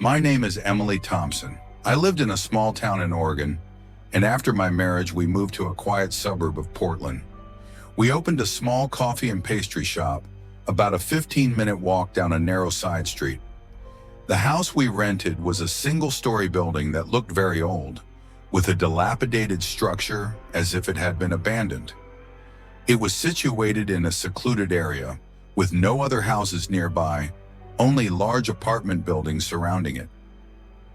My name is Emily Thompson. I lived in a small town in Oregon, and after my marriage, we moved to a quiet suburb of Portland. We opened a small coffee and pastry shop, about a 15-minute walk down a narrow side street. The house we rented was a single-story building that looked very old, with a dilapidated structure as if it had been abandoned. It was situated in a secluded area, with no other houses nearby, only large apartment buildings surrounding it.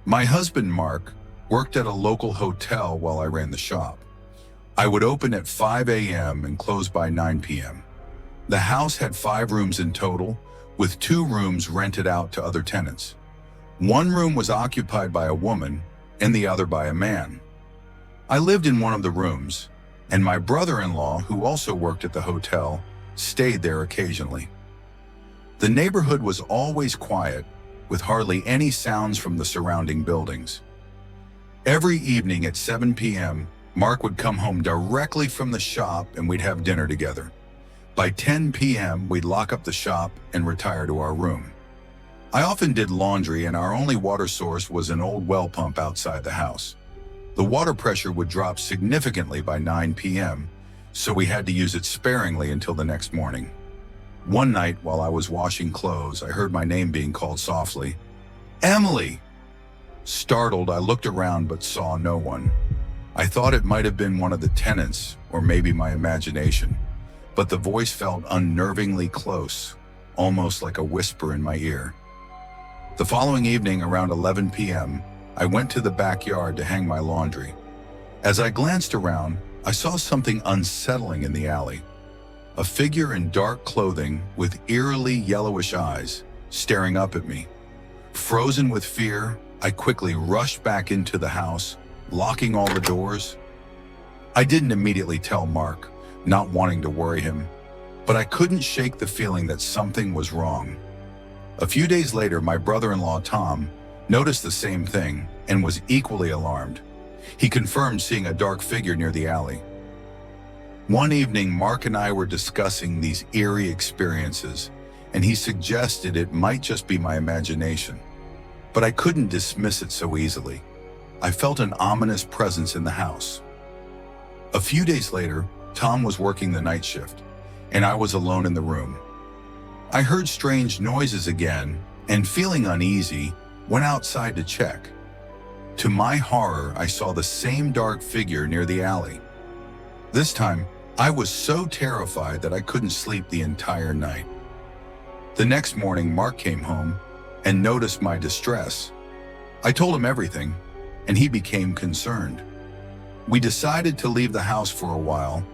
My husband, Mark, worked at a local hotel while I ran the shop. I would open at 5 a.m. and close by 9 p.m. The house had 5 rooms in total, with 2 rooms rented out to other tenants. One room was occupied by a woman and the other by a man. I lived in one of the rooms, and my brother-in-law, who also worked at the hotel, stayed there occasionally. The neighborhood was always quiet, with hardly any sounds from the surrounding buildings. Every evening at 7 p.m., Mark would come home directly from the shop and we'd have dinner together. By 10 p.m., we'd lock up the shop and retire to our room. I often did laundry, and our only water source was an old well pump outside the house. The water pressure would drop significantly by 9 p.m., so we had to use it sparingly until the next morning. One night, while I was washing clothes, I heard my name being called softly. "Emily!" Startled, I looked around but saw no one. I thought it might have been one of the tenants, or maybe my imagination, but the voice felt unnervingly close, almost like a whisper in my ear. The following evening, around 11 p.m., I went to the backyard to hang my laundry. As I glanced around, I saw something unsettling in the alley. A figure in dark clothing with eerily yellowish eyes staring up at me. Frozen with fear, I quickly rushed back into the house, locking all the doors. I didn't immediately tell Mark, not wanting to worry him, but I couldn't shake the feeling that something was wrong. A few days later, my brother-in-law, Tom, noticed the same thing and was equally alarmed. He confirmed seeing a dark figure near the alley. One evening, Mark and I were discussing these eerie experiences, and he suggested it might just be my imagination. But I couldn't dismiss it so easily. I felt an ominous presence in the house. A few days later, Tom was working the night shift, and I was alone in the room. I heard strange noises again, and feeling uneasy, went outside to check. To my horror, I saw the same dark figure near the alley. This time, I was so terrified that I couldn't sleep the entire night. The next morning, Mark came home and noticed my distress. I told him everything, and he became concerned. We decided to leave the house for a while,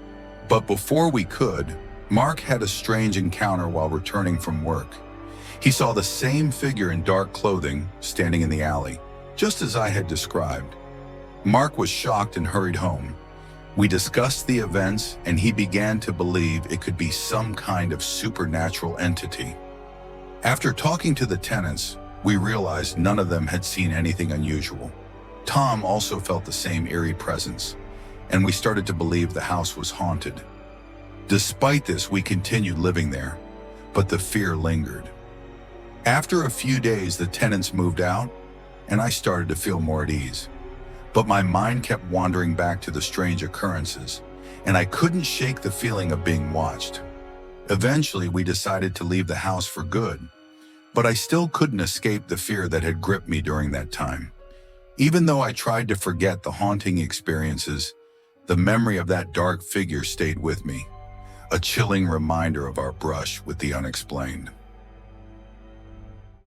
but before we could, Mark had a strange encounter while returning from work. He saw the same figure in dark clothing standing in the alley, just as I had described. Mark was shocked and hurried home. We discussed the events, and he began to believe it could be some kind of supernatural entity. After talking to the tenants, we realized none of them had seen anything unusual. Tom also felt the same eerie presence, and we started to believe the house was haunted. Despite this, we continued living there, but the fear lingered. After a few days, the tenants moved out, and I started to feel more at ease. But my mind kept wandering back to the strange occurrences, and I couldn't shake the feeling of being watched. Eventually, we decided to leave the house for good, but I still couldn't escape the fear that had gripped me during that time. Even though I tried to forget the haunting experiences, the memory of that dark figure stayed with me, a chilling reminder of our brush with the unexplained.